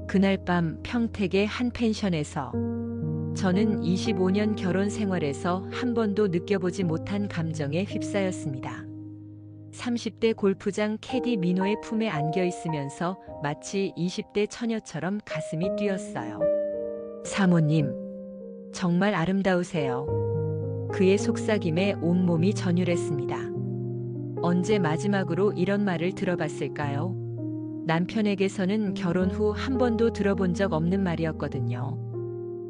그날 밤 평택의 한 펜션에서 저는 25년 결혼 생활에서 한 번도 느껴보지 못한 감정에 휩싸였습니다. 30대 골프장 캐디 민호의 품에 안겨 있으면서 마치 20대 처녀처럼 가슴이 뛰었어요. 사모님, 정말 아름다우세요. 그의 속삭임에 온몸이 전율했습니다. 언제 마지막으로 이런 말을 들어봤을까요? 남편에게서는 결혼 후 한 번도 들어본 적 없는 말이었거든요.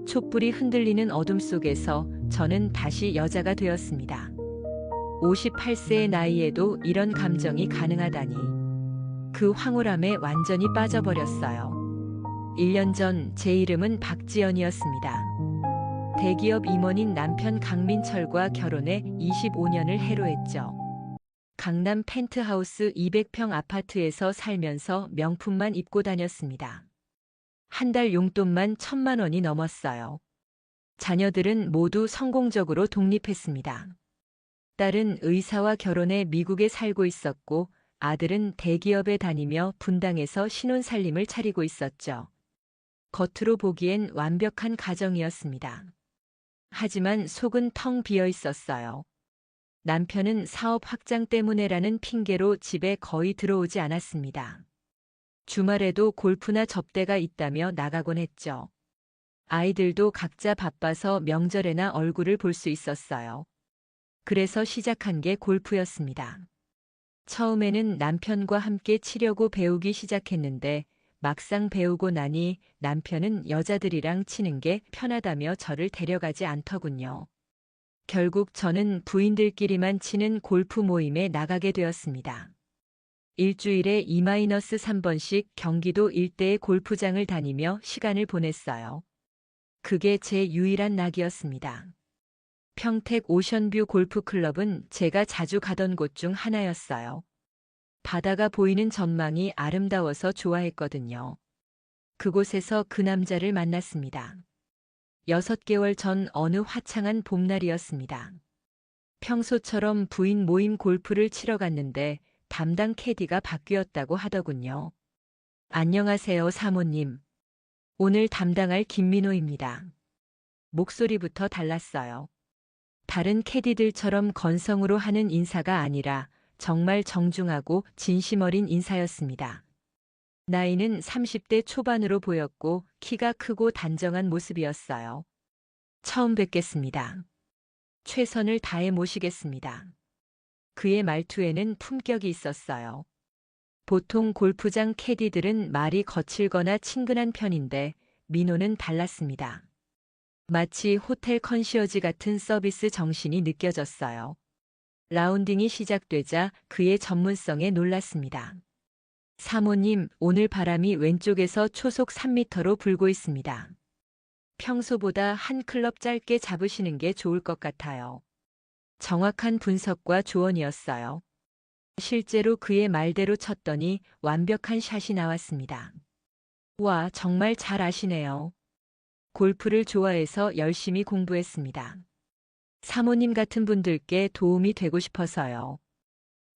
촛불이 흔들리는 어둠 속에서 저는 다시 여자가 되었습니다. 58세의 나이에도 이런 감정이 가능하다니. 그 황홀함에 완전히 빠져버렸어요. 1년 전 제 이름은 박지연이었습니다. 대기업 임원인 남편 강민철과 결혼해 25년을 해로했죠. 강남 펜트하우스 200평 아파트에서 살면서 명품만 입고 다녔습니다. 한 달 용돈만 1,000만 원이 넘었어요. 자녀들은 모두 성공적으로 독립했습니다. 딸은 의사와 결혼해 미국에 살고 있었고 아들은 대기업에 다니며 분당에서 신혼살림을 차리고 있었죠. 겉으로 보기엔 완벽한 가정이었습니다. 하지만 속은 텅 비어 있었어요. 남편은 사업 확장 때문에라는 핑계로 집에 거의 들어오지 않았습니다. 주말에도 골프나 접대가 있다며 나가곤 했죠. 아이들도 각자 바빠서 명절에나 얼굴을 볼 수 있었어요. 그래서 시작한 게 골프였습니다. 처음에는 남편과 함께 치려고 배우기 시작했는데 막상 배우고 나니 남편은 여자들이랑 치는 게 편하다며 저를 데려가지 않더군요. 결국 저는 부인들끼리만 치는 골프 모임에 나가게 되었습니다. 일주일에 2-3번씩 경기도 일대의 골프장을 다니며 시간을 보냈어요. 그게 제 유일한 낙이었습니다. 평택 오션뷰 골프클럽은 제가 자주 가던 곳 중 하나였어요. 바다가 보이는 전망이 아름다워서 좋아했거든요. 그곳에서 그 남자를 만났습니다. 6개월 전 어느 화창한 봄날이었습니다. 평소처럼 부인 모임 골프를 치러 갔는데 담당 캐디가 바뀌었다고 하더군요. 안녕하세요, 사모님. 오늘 담당할 김민호입니다. 목소리부터 달랐어요. 다른 캐디들처럼 건성으로 하는 인사가 아니라 정말 정중하고 진심 어린 인사였습니다. 나이는 30대 초반으로 보였고 키가 크고 단정한 모습이었어요. 처음 뵙겠습니다. 최선을 다해 모시겠습니다. 그의 말투에는 품격이 있었어요. 보통 골프장 캐디들은 말이 거칠거나 친근한 편인데 민호는 달랐습니다. 마치 호텔 컨시어지 같은 서비스 정신이 느껴졌어요. 라운딩이 시작되자 그의 전문성에 놀랐습니다. 사모님, 오늘 바람이 왼쪽에서 초속 3m로 불고 있습니다. 평소보다 한 클럽 짧게 잡으시는 게 좋을 것 같아요. 정확한 분석과 조언이었어요. 실제로 그의 말대로 쳤더니 완벽한 샷이 나왔습니다. 와, 정말 잘 아시네요. 골프를 좋아해서 열심히 공부했습니다. 사모님 같은 분들께 도움이 되고 싶어서요.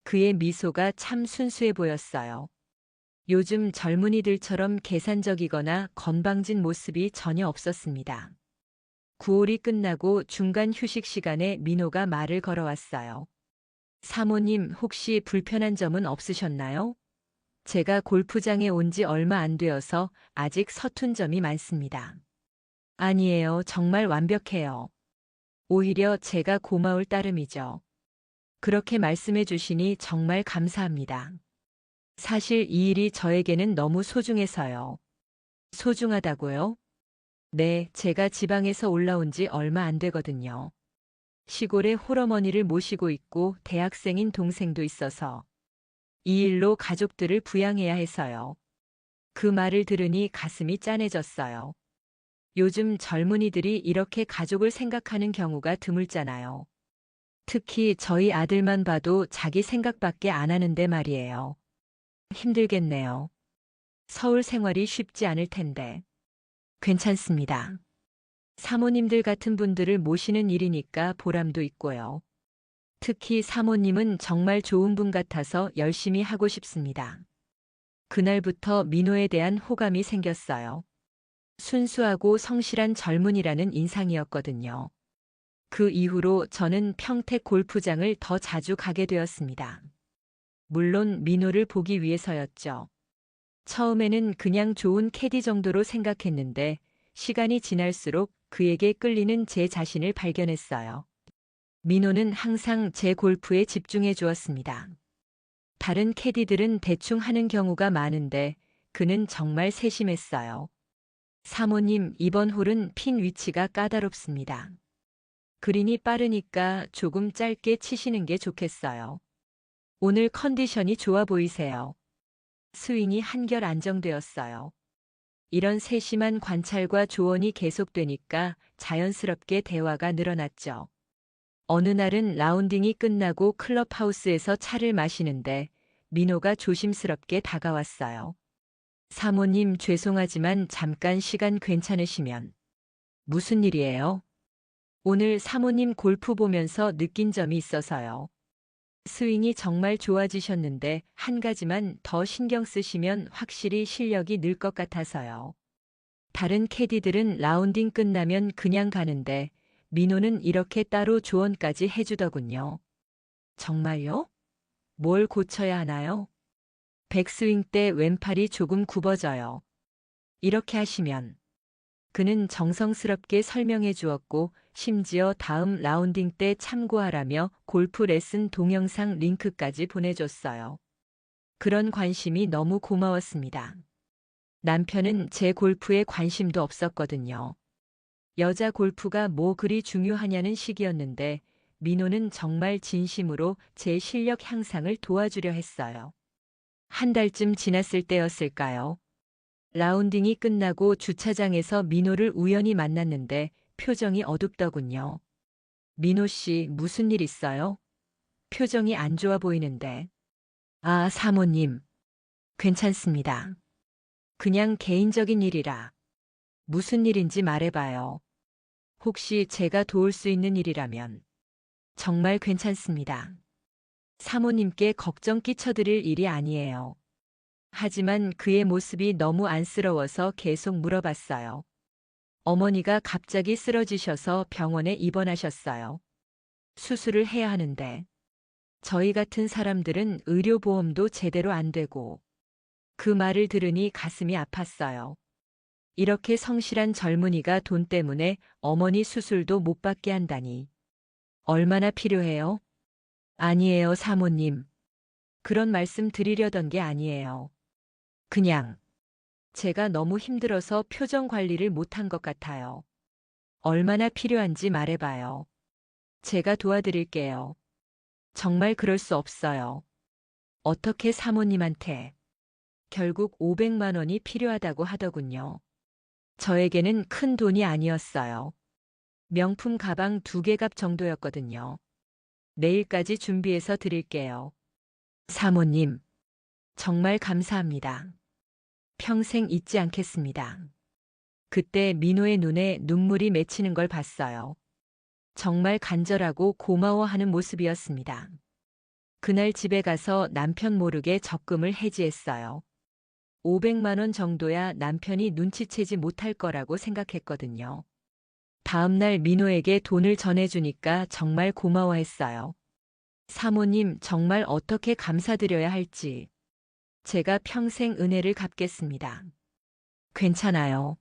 그의 미소가 참 순수해 보였어요. 요즘 젊은이들처럼 계산적이거나 건방진 모습이 전혀 없었습니다. 9홀이 끝나고 중간 휴식 시간에 민호가 말을 걸어왔어요. 사모님, 혹시 불편한 점은 없으셨나요? 제가 골프장에 온 지 얼마 안 되어서 아직 서툰 점이 많습니다. 아니에요, 정말 완벽해요. 오히려 제가 고마울 따름이죠. 그렇게 말씀해 주시니 정말 감사합니다. 사실 이 일이 저에게는 너무 소중해서요. 소중하다고요? 네, 제가 지방에서 올라온 지 얼마 안 되거든요. 시골에 홀어머니를 모시고 있고 대학생인 동생도 있어서 이 일로 가족들을 부양해야 해서요. 그 말을 들으니 가슴이 짠해졌어요. 요즘 젊은이들이 이렇게 가족을 생각하는 경우가 드물잖아요. 특히 저희 아들만 봐도 자기 생각밖에 안 하는데 말이에요. 힘들겠네요. 서울 생활이 쉽지 않을 텐데. 괜찮습니다. 사모님들 같은 분들을 모시는 일이니까 보람도 있고요. 특히 사모님은 정말 좋은 분 같아서 열심히 하고 싶습니다. 그날부터 민호에 대한 호감이 생겼어요. 순수하고 성실한 젊은이라는 인상이었거든요. 그 이후로 저는 평택 골프장을 더 자주 가게 되었습니다. 물론 민호를 보기 위해서였죠. 처음에는 그냥 좋은 캐디 정도로 생각했는데 시간이 지날수록 그에게 끌리는 제 자신을 발견했어요. 민호는 항상 제 골프에 집중해 주었습니다. 다른 캐디들은 대충 하는 경우가 많은데 그는 정말 세심했어요. 사모님, 이번 홀은 핀 위치가 까다롭습니다. 그린이 빠르니까 조금 짧게 치시는 게 좋겠어요. 오늘 컨디션이 좋아 보이세요. 스윙이 한결 안정되었어요. 이런 세심한 관찰과 조언이 계속되니까 자연스럽게 대화가 늘어났죠. 어느 날은 라운딩이 끝나고 클럽하우스에서 차를 마시는데 민호가 조심스럽게 다가왔어요. 사모님, 죄송하지만 잠깐 시간 괜찮으시면. 무슨 일이에요? 오늘 사모님 골프 보면서 느낀 점이 있어서요. 스윙이 정말 좋아지셨는데 한 가지만 더 신경 쓰시면 확실히 실력이 늘 것 같아서요. 다른 캐디들은 라운딩 끝나면 그냥 가는데 민호는 이렇게 따로 조언까지 해주더군요. 정말요? 뭘 고쳐야 하나요? 백스윙 때 왼팔이 조금 굽어져요. 이렇게 하시면. 그는 정성스럽게 설명해 주었고 심지어 다음 라운딩 때 참고하라며 골프 레슨 동영상 링크까지 보내줬어요. 그런 관심이 너무 고마웠습니다. 남편은 제 골프에 관심도 없었거든요. 여자 골프가 뭐 그리 중요하냐는 식이었는데 민호는 정말 진심으로 제 실력 향상을 도와주려 했어요. 한 달쯤 지났을 때였을까요? 라운딩이 끝나고 주차장에서 민호를 우연히 만났는데 표정이 어둡더군요. 민호 씨, 무슨 일 있어요? 표정이 안 좋아 보이는데. 아, 사모님. 괜찮습니다. 그냥 개인적인 일이라. 무슨 일인지 말해봐요. 혹시 제가 도울 수 있는 일이라면. 정말 괜찮습니다. 사모님께 걱정 끼쳐드릴 일이 아니에요. 하지만 그의 모습이 너무 안쓰러워서 계속 물어봤어요. 어머니가 갑자기 쓰러지셔서 병원에 입원하셨어요. 수술을 해야 하는데 저희 같은 사람들은 의료보험도 제대로 안 되고 그 말을 들으니 가슴이 아팠어요. 이렇게 성실한 젊은이가 돈 때문에 어머니 수술도 못 받게 한다니. 얼마나 필요해요? 아니에요, 사모님. 그런 말씀 드리려던 게 아니에요. 그냥 제가 너무 힘들어서 표정 관리를 못한 것 같아요. 얼마나 필요한지 말해봐요. 제가 도와드릴게요. 정말 그럴 수 없어요. 어떻게 사모님한테. 결국 500만 원이 필요하다고 하더군요. 저에게는 큰 돈이 아니었어요. 명품 가방 2개 값 정도였거든요. 내일까지 준비해서 드릴게요. 사모님, 정말 감사합니다. 평생 잊지 않겠습니다. 그때 민호의 눈에 눈물이 맺히는 걸 봤어요. 정말 간절하고 고마워하는 모습이었습니다. 그날 집에 가서 남편 모르게 적금을 해지했어요. 500만 원 정도야 남편이 눈치채지 못할 거라고 생각했거든요. 다음 날 민호에게 돈을 전해주니까 정말 고마워했어요. 사모님, 정말 어떻게 감사드려야 할지. 제가 평생 은혜를 갚겠습니다. 괜찮아요.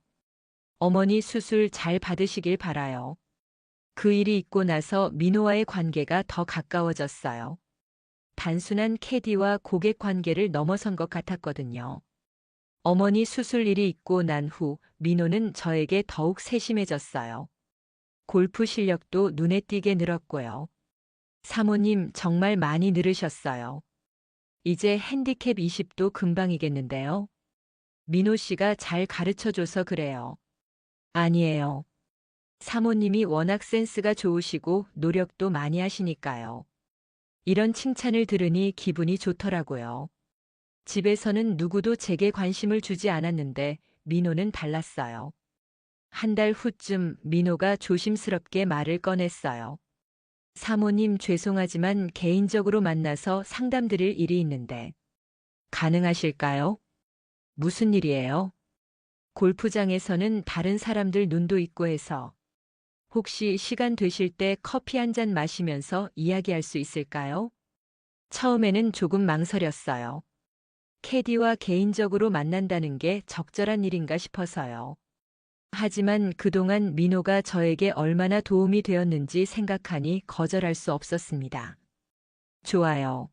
어머니 수술 잘 받으시길 바라요. 그 일이 있고 나서 민호와의 관계가 더 가까워졌어요. 단순한 캐디와 고객 관계를 넘어선 것 같았거든요. 어머니 수술 일이 있고 난 후 민호는 저에게 더욱 세심해졌어요. 골프 실력도 눈에 띄게 늘었고요. 사모님, 정말 많이 늘으셨어요. 이제 핸디캡 20도 금방이겠는데요. 민호 씨가 잘 가르쳐줘서 그래요. 아니에요. 사모님이 워낙 센스가 좋으시고 노력도 많이 하시니까요. 이런 칭찬을 들으니 기분이 좋더라고요. 집에서는 누구도 제게 관심을 주지 않았는데 민호는 달랐어요. 한 달 후쯤 민호가 조심스럽게 말을 꺼냈어요. 사모님, 죄송하지만 개인적으로 만나서 상담드릴 일이 있는데 가능하실까요? 무슨 일이에요? 골프장에서는 다른 사람들 눈도 있고 해서 혹시 시간 되실 때 커피 한 잔 마시면서 이야기할 수 있을까요? 처음에는 조금 망설였어요. 캐디와 개인적으로 만난다는 게 적절한 일인가 싶어서요. 하지만 그동안 민호가 저에게 얼마나 도움이 되었는지 생각하니 거절할 수 없었습니다. 좋아요.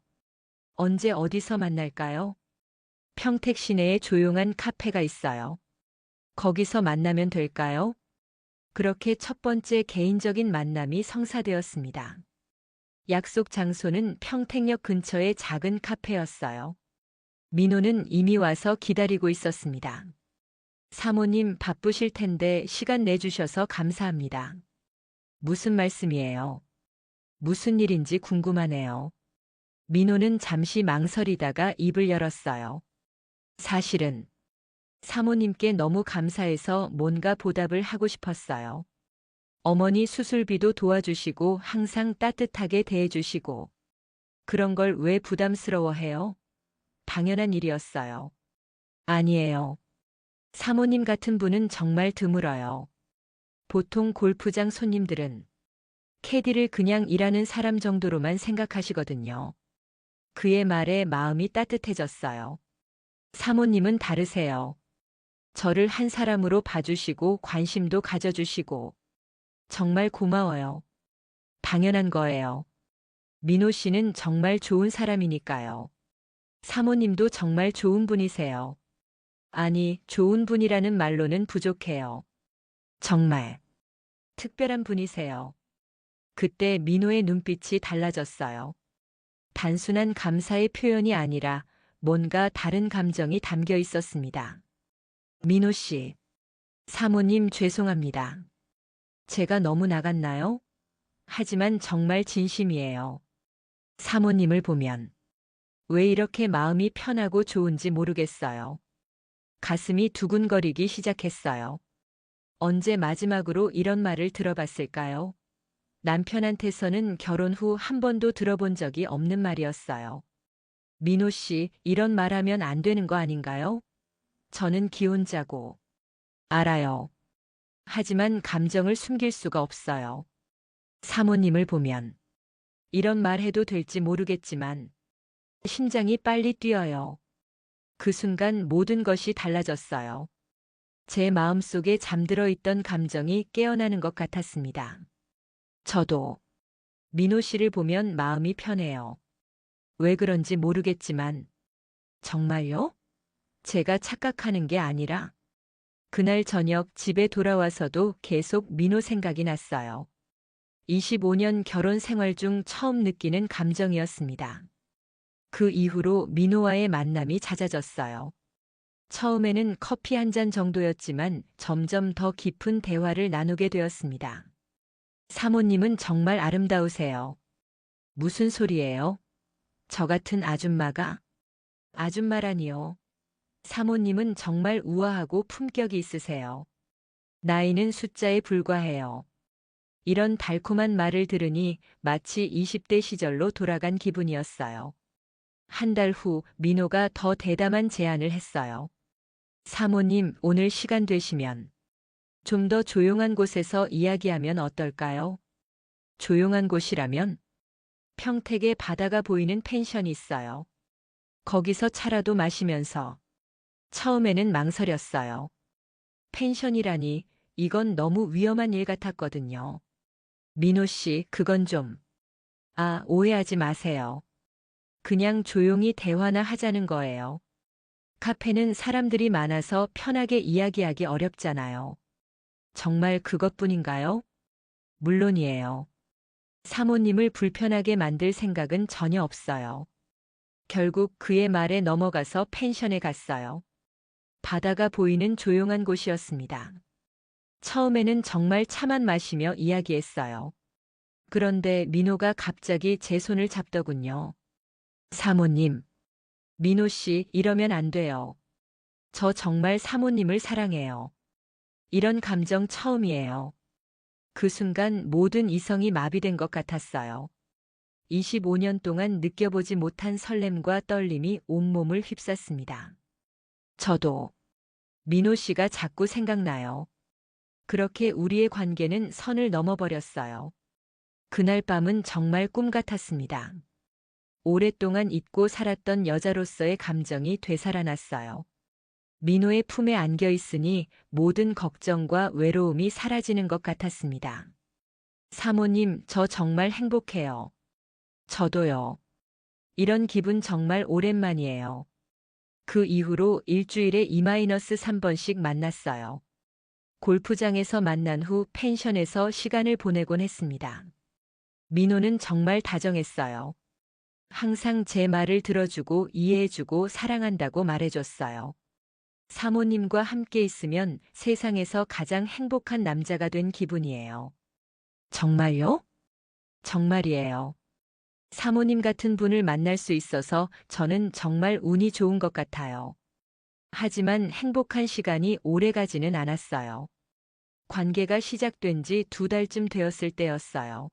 언제 어디서 만날까요? 평택 시내에 조용한 카페가 있어요. 거기서 만나면 될까요? 그렇게 첫 번째 개인적인 만남이 성사되었습니다. 약속 장소는 평택역 근처의 작은 카페였어요. 민호는 이미 와서 기다리고 있었습니다. 사모님 바쁘실 텐데 시간 내주셔서 감사합니다. 무슨 말씀이에요? 무슨 일인지 궁금하네요. 민호는 잠시 망설이다가 입을 열었어요. 사실은 사모님께 너무 감사해서 뭔가 보답을 하고 싶었어요. 어머니 수술비도 도와주시고 항상 따뜻하게 대해주시고 그런 걸 왜 부담스러워해요? 당연한 일이었어요. 아니에요. 사모님 같은 분은 정말 드물어요. 보통 골프장 손님들은 캐디를 그냥 일하는 사람 정도로만 생각하시거든요. 그의 말에 마음이 따뜻해졌어요. 사모님은 다르세요. 저를 한 사람으로 봐주시고 관심도 가져주시고 정말 고마워요. 당연한 거예요. 민호 씨는 정말 좋은 사람이니까요. 사모님도 정말 좋은 분이세요. 아니, 좋은 분이라는 말로는 부족해요. 정말 특별한 분이세요. 그때 민호의 눈빛이 달라졌어요. 단순한 감사의 표현이 아니라 뭔가 다른 감정이 담겨 있었습니다. 민호 씨, 사모님 죄송합니다. 제가 너무 나갔나요? 하지만 정말 진심이에요. 사모님을 보면 왜 이렇게 마음이 편하고 좋은지 모르겠어요. 가슴이 두근거리기 시작했어요. 언제 마지막으로 이런 말을 들어봤을까요? 남편한테서는 결혼 후 한 번도 들어본 적이 없는 말이었어요. 민호 씨, 이런 말하면 안 되는 거 아닌가요? 저는 기혼자고. 알아요. 하지만 감정을 숨길 수가 없어요. 사모님을 보면 이런 말 해도 될지 모르겠지만 심장이 빨리 뛰어요. 그 순간 모든 것이 달라졌어요. 제 마음속에 잠들어 있던 감정이 깨어나는 것 같았습니다. 저도 민호 씨를 보면 마음이 편해요. 왜 그런지 모르겠지만 정말요? 제가 착각하는 게 아니라 그날 저녁 집에 돌아와서도 계속 민호 생각이 났어요. 25년 결혼 생활 중 처음 느끼는 감정이었습니다. 그 이후로 민호와의 만남이 잦아졌어요. 처음에는 커피 한 잔 정도였지만 점점 더 깊은 대화를 나누게 되었습니다. 사모님은 정말 아름다우세요. 무슨 소리예요? 저 같은 아줌마가? 아줌마라니요. 사모님은 정말 우아하고 품격이 있으세요. 나이는 숫자에 불과해요. 이런 달콤한 말을 들으니 마치 20대 시절로 돌아간 기분이었어요. 한 달 후 민호가 더 대담한 제안을 했어요. 사모님, 오늘 시간 되시면 좀 더 조용한 곳에서 이야기하면 어떨까요? 조용한 곳이라면 평택에 바다가 보이는 펜션이 있어요. 거기서 차라도 마시면서 처음에는 망설였어요. 펜션이라니 이건 너무 위험한 일 같았거든요. 민호 씨, 그건 좀. 오해하지 마세요. 그냥 조용히 대화나 하자는 거예요. 카페는 사람들이 많아서 편하게 이야기하기 어렵잖아요. 정말 그것뿐인가요? 물론이에요. 사모님을 불편하게 만들 생각은 전혀 없어요. 결국 그의 말에 넘어가서 펜션에 갔어요. 바다가 보이는 조용한 곳이었습니다. 처음에는 정말 차만 마시며 이야기했어요. 그런데 민호가 갑자기 제 손을 잡더군요. 사모님, 민호 씨, 이러면 안 돼요. 저 정말 사모님을 사랑해요. 이런 감정 처음이에요. 그 순간 모든 이성이 마비된 것 같았어요. 25년 동안 느껴보지 못한 설렘과 떨림이 온몸을 휩쌌습니다. 저도 민호 씨가 자꾸 생각나요. 그렇게 우리의 관계는 선을 넘어버렸어요. 그날 밤은 정말 꿈 같았습니다. 오랫동안 잊고 살았던 여자로서의 감정이 되살아났어요. 민호의 품에 안겨 있으니 모든 걱정과 외로움이 사라지는 것 같았습니다. 사모님, 저 정말 행복해요. 저도요. 이런 기분 정말 오랜만이에요. 그 이후로 일주일에 2-3번씩 만났어요. 골프장에서 만난 후 펜션에서 시간을 보내곤 했습니다. 민호는 정말 다정했어요. 항상 제 말을 들어주고 이해해주고 사랑한다고 말해줬어요. 사모님과 함께 있으면 세상에서 가장 행복한 남자가 된 기분이에요. 정말요? 정말이에요. 사모님 같은 분을 만날 수 있어서 저는 정말 운이 좋은 것 같아요. 하지만 행복한 시간이 오래 가지는 않았어요. 관계가 시작된 지 2달쯤 되었을 때였어요.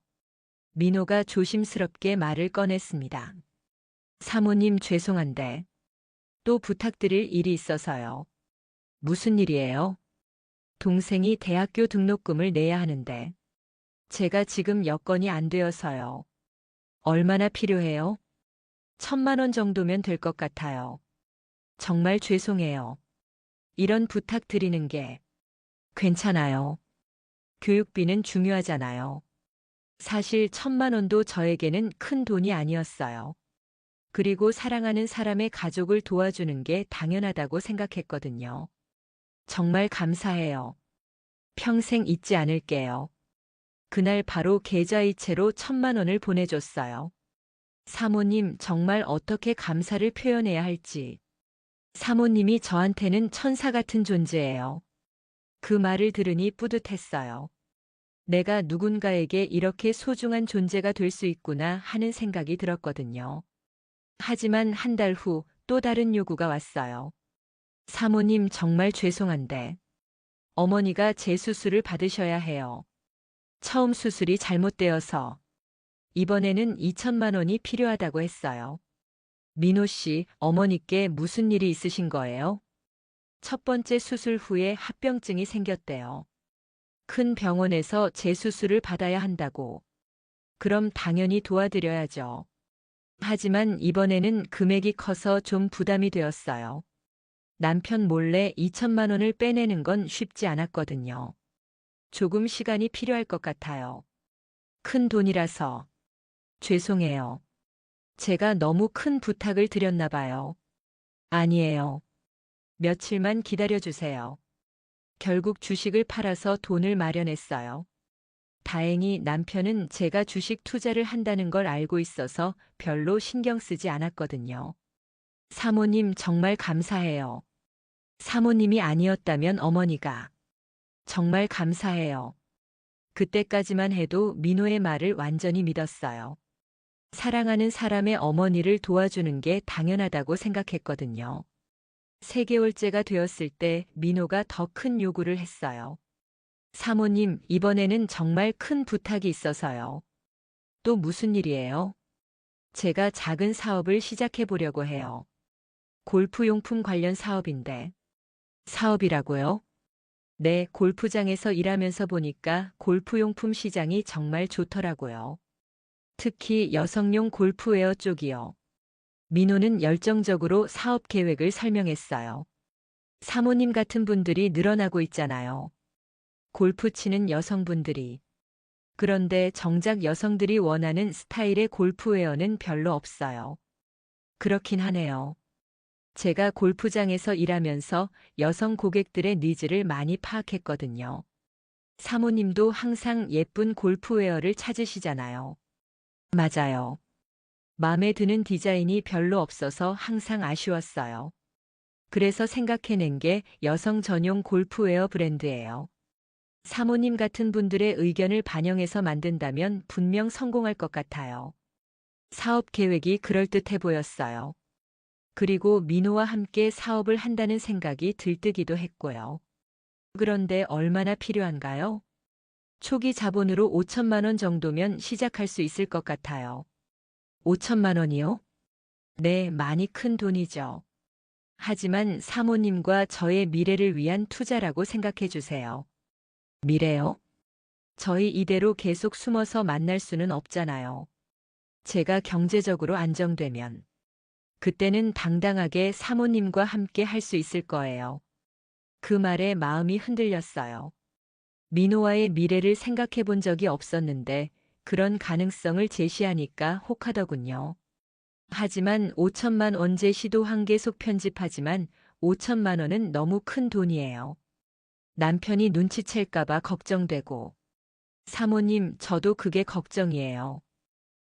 민호가 조심스럽게 말을 꺼냈습니다. 사모님 죄송한데 또 부탁드릴 일이 있어서요. 무슨 일이에요? 동생이 대학교 등록금을 내야 하는데 제가 지금 여건이 안 되어서요. 얼마나 필요해요? 1,000만 원 정도면 될 것 같아요. 정말 죄송해요. 이런 부탁 드리는 게 괜찮아요. 교육비는 중요하잖아요. 사실 1,000만 원도 저에게는 큰 돈이 아니었어요. 그리고 사랑하는 사람의 가족을 도와주는 게 당연하다고 생각했거든요. 정말 감사해요. 평생 잊지 않을게요. 그날 바로 계좌이체로 1,000만 원을 보내줬어요. 사모님, 정말 어떻게 감사를 표현해야 할지. 사모님이 저한테는 천사 같은 존재예요. 그 말을 들으니 뿌듯했어요. 내가 누군가에게 이렇게 소중한 존재가 될 수 있구나 하는 생각이 들었거든요. 하지만 한 달 후 또 다른 요구가 왔어요. 사모님, 정말 죄송한데 어머니가 재수술을 받으셔야 해요. 처음 수술이 잘못되어서 이번에는 2,000만 원이 필요하다고 했어요. 민호 씨, 어머니께 무슨 일이 있으신 거예요? 첫 번째 수술 후에 합병증이 생겼대요. 큰 병원에서 재수술을 받아야 한다고. 그럼 당연히 도와드려야죠. 하지만 이번에는 금액이 커서 좀 부담이 되었어요. 남편 몰래 2,000만 원을 빼내는 건 쉽지 않았거든요. 조금 시간이 필요할 것 같아요. 큰 돈이라서. 죄송해요. 제가 너무 큰 부탁을 드렸나 봐요. 아니에요. 며칠만 기다려주세요. 결국 주식을 팔아서 돈을 마련했어요. 다행히 남편은 제가 주식 투자를 한다는 걸 알고 있어서 별로 신경 쓰지 않았거든요. 사모님 정말 감사해요. 사모님이 아니었다면 어머니가. 정말 감사해요. 그때까지만 해도 민호의 말을 완전히 믿었어요. 사랑하는 사람의 어머니를 도와주는 게 당연하다고 생각했거든요. 3개월째가 되었을 때 민호가 더 큰 요구를 했어요. 사모님, 이번에는 정말 큰 부탁이 있어서요. 또 무슨 일이에요? 제가 작은 사업을 시작해 보려고 해요. 골프용품 관련 사업인데. 사업이라고요? 네, 골프장에서 일하면서 보니까 골프용품 시장이 정말 좋더라고요. 특히 여성용 골프웨어 쪽이요. 민호는 열정적으로 사업 계획을 설명했어요. 사모님 같은 분들이 늘어나고 있잖아요. 골프 치는 여성분들이. 그런데 정작 여성들이 원하는 스타일의 골프웨어는 별로 없어요. 그렇긴 하네요. 제가 골프장에서 일하면서 여성 고객들의 니즈를 많이 파악했거든요. 사모님도 항상 예쁜 골프웨어를 찾으시잖아요. 맞아요. 마음에 드는 디자인이 별로 없어서 항상 아쉬웠어요. 그래서 생각해낸 게 여성 전용 골프웨어 브랜드예요. 사모님 같은 분들의 의견을 반영해서 만든다면 분명 성공할 것 같아요. 사업 계획이 그럴듯해 보였어요. 그리고 민호와 함께 사업을 한다는 생각이 들뜨기도 했고요. 그런데 얼마나 필요한가요? 초기 자본으로 5,000만 원 정도면 시작할 수 있을 것 같아요. 5,000만 원이요? 네, 많이 큰 돈이죠. 하지만 사모님과 저의 미래를 위한 투자라고 생각해 주세요. 미래요? 저희 이대로 계속 숨어서 만날 수는 없잖아요. 제가 경제적으로 안정되면 그때는 당당하게 사모님과 함께 할 수 있을 거예요. 그 말에 마음이 흔들렸어요. 민호와의 미래를 생각해 본 적이 없었는데 그런 가능성을 제시하니까 혹하더군요. 하지만 5천만 원 제시도 한 계속 편집하지만 5천만 원은 너무 큰 돈이에요. 남편이 눈치챌까봐 걱정되고 사모님 저도 그게 걱정이에요.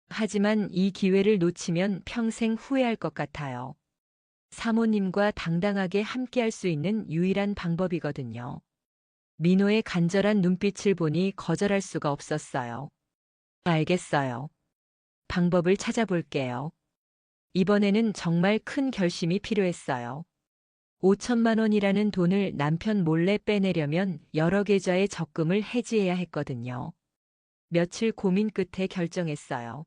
하지만 이 기회를 놓치면 평생 후회할 것 같아요. 사모님과 당당하게 함께할 수 있는 유일한 방법이거든요. 민호의 간절한 눈빛을 보니 거절할 수가 없었어요. 알겠어요. 방법을 찾아볼게요. 이번에는 정말 큰 결심이 필요했어요. 5천만 원이라는 돈을 남편 몰래 빼내려면 여러 계좌의 적금을 해지해야 했거든요. 며칠 고민 끝에 결정했어요.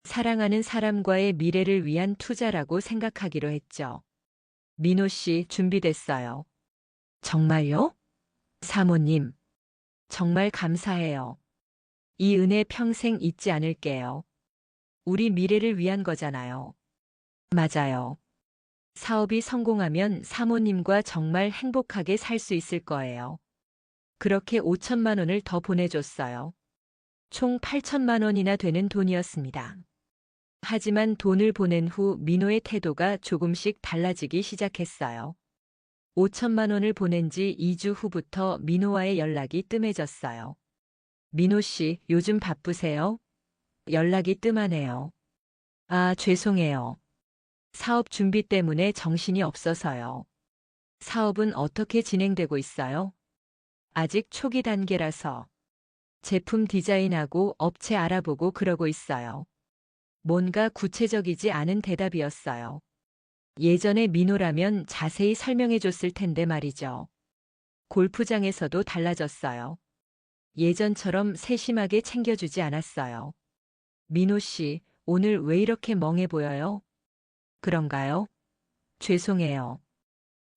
사랑하는 사람과의 미래를 위한 투자라고 생각하기로 했죠. 민호 씨 준비됐어요. 정말요? 사모님, 정말 감사해요. 이 은혜 평생 잊지 않을게요. 우리 미래를 위한 거잖아요. 맞아요. 사업이 성공하면 사모님과 정말 행복하게 살 수 있을 거예요. 그렇게 5천만 원을 더 보내줬어요. 총 8천만 원이나 되는 돈이었습니다. 하지만 돈을 보낸 후 민호의 태도가 조금씩 달라지기 시작했어요. 5천만 원을 보낸 지 2주 후부터 민호와의 연락이 뜸해졌어요. 민호 씨, 요즘 바쁘세요? 연락이 뜸하네요. 아, 죄송해요. 사업 준비 때문에 정신이 없어서요. 사업은 어떻게 진행되고 있어요? 아직 초기 단계라서 제품 디자인하고 업체 알아보고 그러고 있어요. 뭔가 구체적이지 않은 대답이었어요. 예전에 민호라면 자세히 설명해 줬을 텐데 말이죠. 골프장에서도 달라졌어요. 예전처럼 세심하게 챙겨주지 않았어요. 민호 씨, 오늘 왜 이렇게 멍해 보여요? 그런가요? 죄송해요.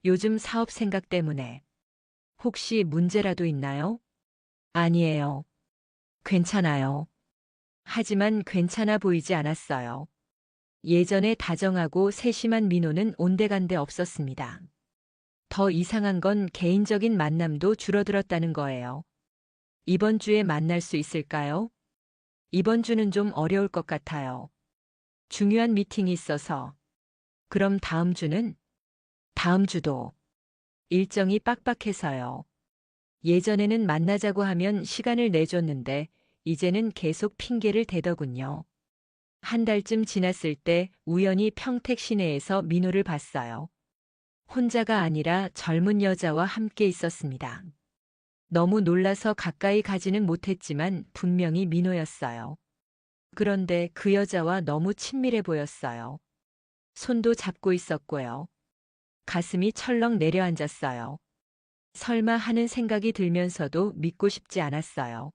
요즘 사업 생각 때문에. 혹시 문제라도 있나요? 아니에요. 괜찮아요. 하지만 괜찮아 보이지 않았어요. 예전에 다정하고 세심한 민호는 온데간데 없었습니다. 더 이상한 건 개인적인 만남도 줄어들었다는 거예요. 이번 주에 만날 수 있을까요? 이번 주는 좀 어려울 것 같아요. 중요한 미팅이 있어서. 그럼 다음 주는? 다음 주도. 일정이 빡빡해서요. 예전에는 만나자고 하면 시간을 내줬는데 이제는 계속 핑계를 대더군요. 한 달쯤 지났을 때 우연히 평택 시내에서 민호를 봤어요. 혼자가 아니라 젊은 여자와 함께 있었습니다. 너무 놀라서 가까이 가지는 못했지만 분명히 민호였어요. 그런데 그 여자와 너무 친밀해 보였어요. 손도 잡고 있었고요. 가슴이 철렁 내려앉았어요. 설마 하는 생각이 들면서도 믿고 싶지 않았어요.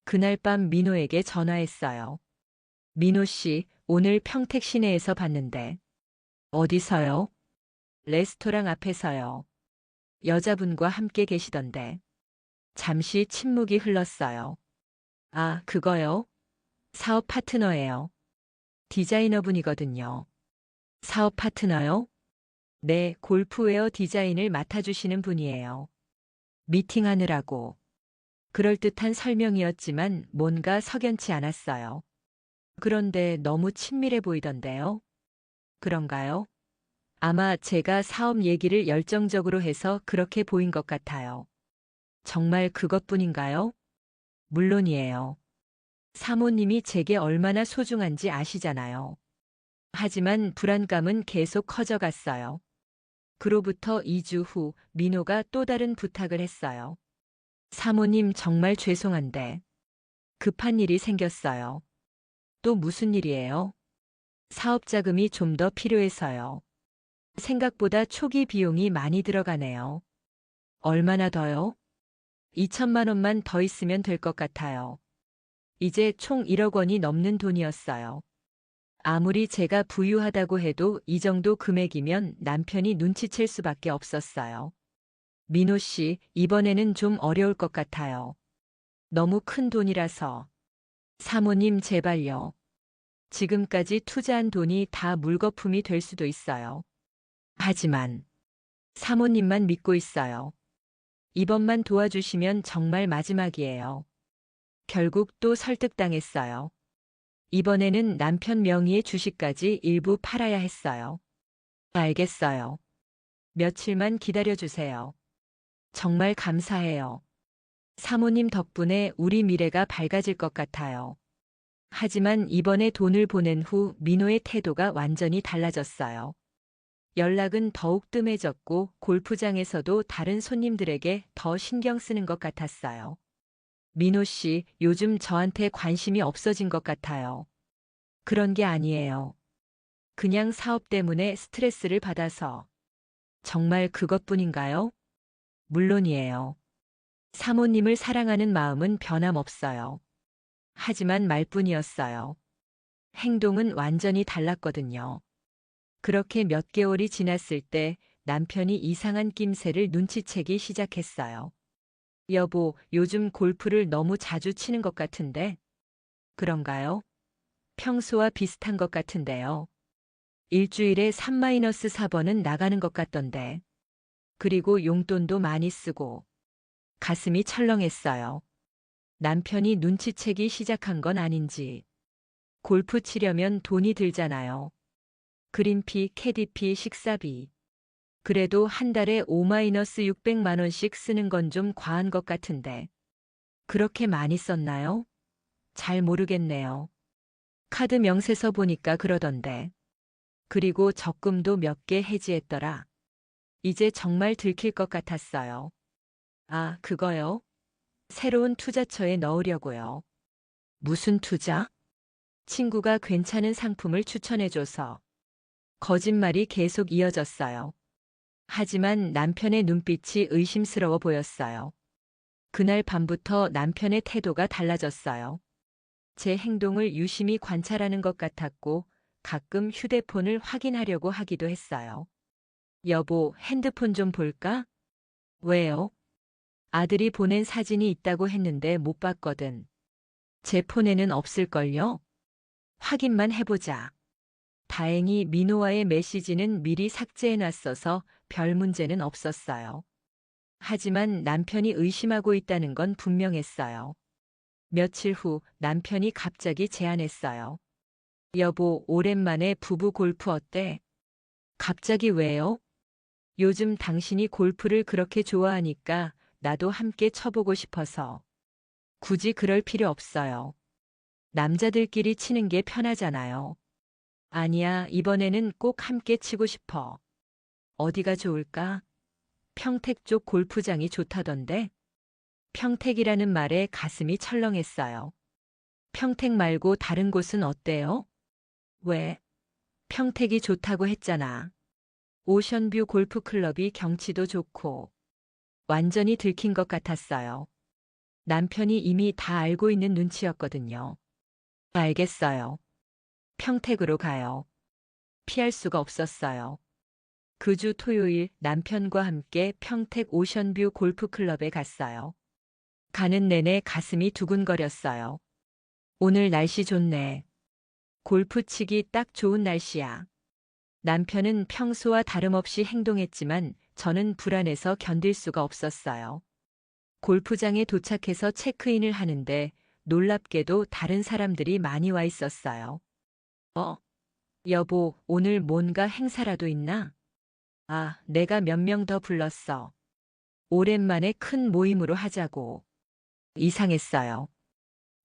그날 밤 민호에게 전화했어요. 민호 씨, 오늘 평택 시내에서 봤는데. 어디서요? 레스토랑 앞에서요. 여자분과 함께 계시던데. 잠시 침묵이 흘렀어요. 아, 그거요? 사업 파트너예요. 디자이너분이거든요. 사업 파트너요? 네, 골프웨어 디자인을 맡아주시는 분이에요. 미팅하느라고. 그럴듯한 설명이었지만 뭔가 석연치 않았어요. 그런데 너무 친밀해 보이던데요? 그런가요? 아마 제가 사업 얘기를 열정적으로 해서 그렇게 보인 것 같아요. 정말 그것뿐인가요? 물론이에요. 사모님이 제게 얼마나 소중한지 아시잖아요. 하지만 불안감은 계속 커져갔어요. 그로부터 2주 후 민호가 또 다른 부탁을 했어요. 사모님 정말 죄송한데 급한 일이 생겼어요. 또 무슨 일이에요? 사업 자금이 좀 더 필요해서요. 생각보다 초기 비용이 많이 들어가네요. 얼마나 더요? 2천만 원만 더 있으면 될 것 같아요. 이제 총 1억 원이 넘는 돈이었어요. 아무리 제가 부유하다고 해도 이 정도 금액이면 남편이 눈치챌 수밖에 없었어요. 민호 씨, 이번에는 좀 어려울 것 같아요. 너무 큰 돈이라서. 사모님, 제발요. 지금까지 투자한 돈이 다 물거품이 될 수도 있어요. 하지만 사모님만 믿고 있어요. 이번만 도와주시면 정말 마지막이에요. 결국 또 설득당했어요. 이번에는 남편 명의의 주식까지 일부 팔아야 했어요. 알겠어요. 며칠만 기다려주세요. 정말 감사해요. 사모님 덕분에 우리 미래가 밝아질 것 같아요. 하지만 이번에 돈을 보낸 후 민호의 태도가 완전히 달라졌어요. 연락은 더욱 뜸해졌고 골프장에서도 다른 손님들에게 더 신경 쓰는 것 같았어요. 민호 씨, 요즘 저한테 관심이 없어진 것 같아요. 그런 게 아니에요. 그냥 사업 때문에 스트레스를 받아서. 정말 그것뿐인가요? 물론이에요. 사모님을 사랑하는 마음은 변함없어요. 하지만 말뿐이었어요. 행동은 완전히 달랐거든요. 그렇게 몇 개월이 지났을 때 남편이 이상한 낌새를 눈치채기 시작했어요. 여보, 요즘 골프를 너무 자주 치는 것 같은데? 그런가요? 평소와 비슷한 것 같은데요. 일주일에 3-4번은 나가는 것 같던데. 그리고 용돈도 많이 쓰고. 가슴이 철렁했어요. 남편이 눈치채기 시작한 건 아닌지. 골프 치려면 돈이 들잖아요. 그린피, 캐디피, 식사비. 그래도 한 달에 5-600만 원씩 쓰는 건 좀 과한 것 같은데. 그렇게 많이 썼나요? 잘 모르겠네요. 카드 명세서 보니까 그러던데. 그리고 적금도 몇 개 해지했더라. 이제 정말 들킬 것 같았어요. 아, 그거요? 새로운 투자처에 넣으려고요. 무슨 투자? 친구가 괜찮은 상품을 추천해줘서. 거짓말이 계속 이어졌어요. 하지만 남편의 눈빛이 의심스러워 보였어요. 그날 밤부터 남편의 태도가 달라졌어요. 제 행동을 유심히 관찰하는 것 같았고 가끔 휴대폰을 확인하려고 하기도 했어요. 여보, 핸드폰 좀 볼까? 왜요? 아들이 보낸 사진이 있다고 했는데 못 봤거든. 제 폰에는 없을걸요? 확인만 해보자. 다행히 민호와의 메시지는 미리 삭제해놨어서 별 문제는 없었어요. 하지만 남편이 의심하고 있다는 건 분명했어요. 며칠 후 남편이 갑자기 제안했어요. 여보, 오랜만에 부부 골프 어때? 갑자기 왜요? 요즘 당신이 골프를 그렇게 좋아하니까 나도 함께 쳐보고 싶어서. 굳이 그럴 필요 없어요. 남자들끼리 치는 게 편하잖아요. 아니야, 이번에는 꼭 함께 치고 싶어. 어디가 좋을까? 평택 쪽 골프장이 좋다던데? 평택이라는 말에 가슴이 철렁했어요. 평택 말고 다른 곳은 어때요? 왜? 평택이 좋다고 했잖아. 오션뷰 골프클럽이 경치도 좋고. 완전히 들킨 것 같았어요. 남편이 이미 다 알고 있는 눈치였거든요. 알겠어요. 평택으로 가요. 피할 수가 없었어요. 그 주 토요일 남편과 함께 평택 오션뷰 골프클럽에 갔어요. 가는 내내 가슴이 두근거렸어요. 오늘 날씨 좋네. 골프 치기 딱 좋은 날씨야. 남편은 평소와 다름없이 행동했지만 저는 불안해서 견딜 수가 없었어요. 골프장에 도착해서 체크인을 하는데 놀랍게도 다른 사람들이 많이 와 있었어요. 여보, 오늘 뭔가 행사라도 있나? 아, 내가 몇 명 더 불렀어. 오랜만에 큰 모임으로 하자고. 이상했어요.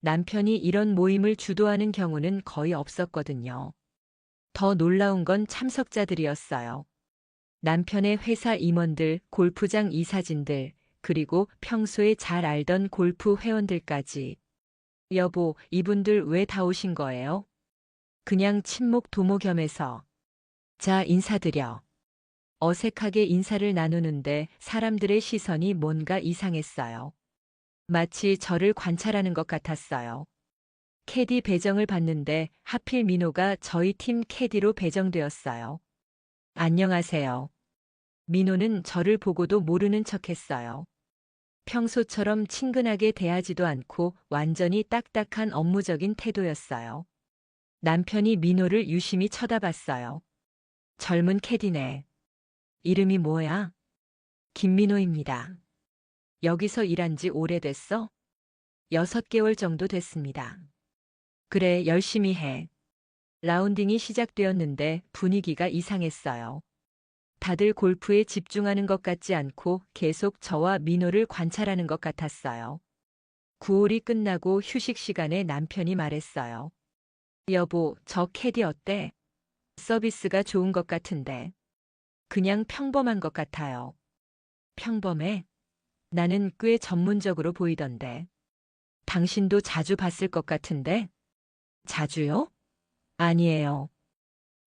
남편이 이런 모임을 주도하는 경우는 거의 없었거든요. 더 놀라운 건 참석자들이었어요. 남편의 회사 임원들, 골프장 이사진들, 그리고 평소에 잘 알던 골프 회원들까지. 여보, 이분들 왜 다 오신 거예요? 그냥 친목 도모 겸해서. 자, 인사드려. 어색하게 인사를 나누는데 사람들의 시선이 뭔가 이상했어요. 마치 저를 관찰하는 것 같았어요. 캐디 배정을 받는데 하필 민호가 저희 팀 캐디로 배정되었어요. 안녕하세요. 민호는 저를 보고도 모르는 척했어요. 평소처럼 친근하게 대하지도 않고 완전히 딱딱한 업무적인 태도였어요. 남편이 민호를 유심히 쳐다봤어요. 젊은 캐디네. 이름이 뭐야? 김민호입니다. 여기서 일한 지 오래됐어? 6개월 정도 됐습니다. 그래, 열심히 해. 라운딩이 시작되었는데 분위기가 이상했어요. 다들 골프에 집중하는 것 같지 않고 계속 저와 민호를 관찰하는 것 같았어요. 9홀이 끝나고 휴식 시간에 남편이 말했어요. 여보, 저 캐디 어때? 서비스가 좋은 것 같은데. 그냥 평범한 것 같아요. 평범해? 나는 꽤 전문적으로 보이던데. 당신도 자주 봤을 것 같은데? 자주요? 아니에요.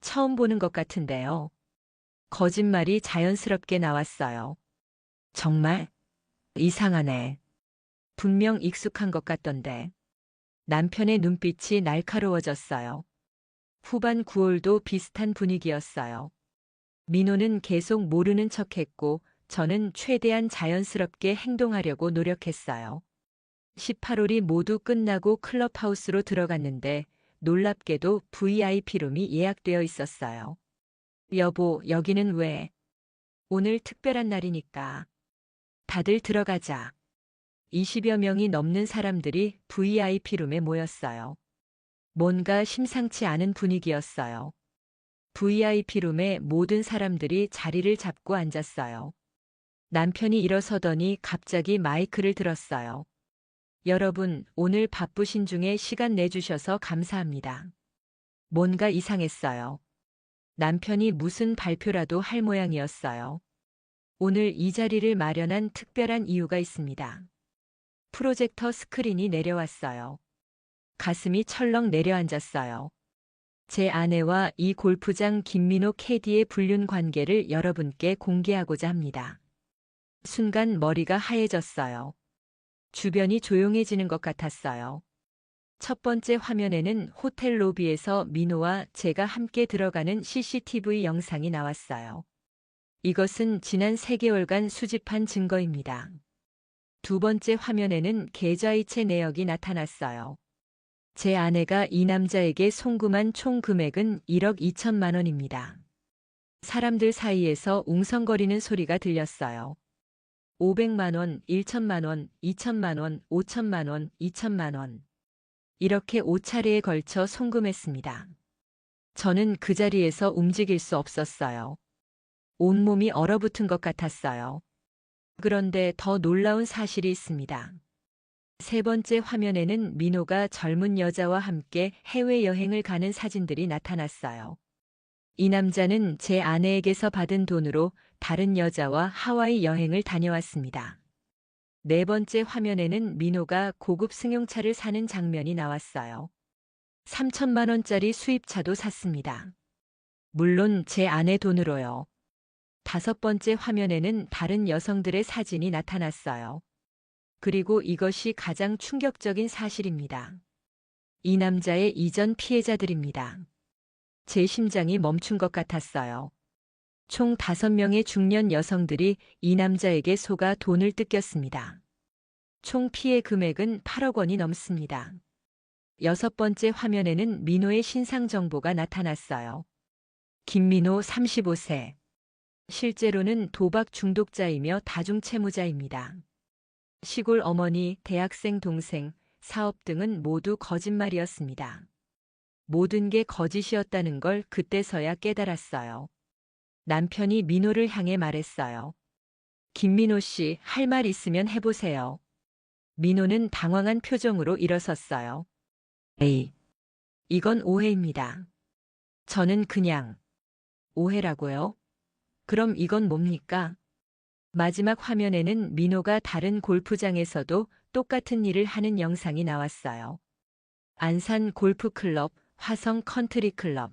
처음 보는 것 같은데요. 거짓말이 자연스럽게 나왔어요. 정말? 이상하네. 분명 익숙한 것 같던데. 남편의 눈빛이 날카로워졌어요. 후반 9홀도 비슷한 분위기였어요. 민호는 계속 모르는 척했고 저는 최대한 자연스럽게 행동하려고 노력했어요. 18홀이 모두 끝나고 클럽하우스로 들어갔는데 놀랍게도 VIP룸이 예약되어 있었어요. 여보, 여기는 왜? 오늘 특별한 날이니까. 다들 들어가자. 20여 명이 넘는 사람들이 VIP룸에 모였어요. 뭔가 심상치 않은 분위기였어요. VIP룸에 모든 사람들이 자리를 잡고 앉았어요. 남편이 일어서더니 갑자기 마이크를 들었어요. 여러분, 오늘 바쁘신 중에 시간 내주셔서 감사합니다. 뭔가 이상했어요. 남편이 무슨 발표라도 할 모양이었어요. 오늘 이 자리를 마련한 특별한 이유가 있습니다. 프로젝터 스크린이 내려왔어요. 가슴이 철렁 내려앉았어요. 제 아내와 이 골프장 김민호 캐디의 불륜 관계를 여러분께 공개하고자 합니다. 순간 머리가 하얘졌어요. 주변이 조용해지는 것 같았어요. 첫 번째 화면에는 호텔 로비에서 민호와 제가 함께 들어가는 CCTV 영상이 나왔어요. 이것은 지난 3개월간 수집한 증거입니다. 두 번째 화면에는 계좌이체 내역이 나타났어요. 제 아내가 이 남자에게 송금한 총 금액은 1억 2천만 원입니다. 사람들 사이에서 웅성거리는 소리가 들렸어요. 500만 원, 1천만 원, 2천만 원, 5천만 원, 2천만 원. 이렇게 5차례에 걸쳐 송금했습니다. 저는 그 자리에서 움직일 수 없었어요. 온몸이 얼어붙은 것 같았어요. 그런데 더 놀라운 사실이 있습니다. 세 번째 화면에는 민호가 젊은 여자와 함께 해외여행을 가는 사진들이 나타났어요. 이 남자는 제 아내에게서 받은 돈으로 다른 여자와 하와이 여행을 다녀왔습니다. 네 번째 화면에는 민호가 고급 승용차를 사는 장면이 나왔어요. 3천만 원짜리 수입차도 샀습니다. 물론 제 아내 돈으로요. 다섯 번째 화면에는 다른 여성들의 사진이 나타났어요. 그리고 이것이 가장 충격적인 사실입니다. 이 남자의 이전 피해자들입니다. 제 심장이 멈춘 것 같았어요. 총 5명의 중년 여성들이 이 남자에게 속아 돈을 뜯겼습니다. 총 피해 금액은 8억 원이 넘습니다. 여섯 번째 화면에는 민호의 신상 정보가 나타났어요. 김민호 35세. 실제로는 도박 중독자이며 다중채무자입니다. 시골 어머니, 대학생 동생, 사업 등은 모두 거짓말이었습니다. 모든 게 거짓이었다는 걸 그때서야 깨달았어요. 남편이 민호를 향해 말했어요. 김민호 씨, 할 말 있으면 해보세요. 민호는 당황한 표정으로 일어섰어요. 에이, 이건 오해입니다. 저는 그냥. 오해라고요? 그럼 이건 뭡니까? 마지막 화면에는 민호가 다른 골프장에서도 똑같은 일을 하는 영상이 나왔어요. 안산 골프클럽, 화성 컨트리클럽.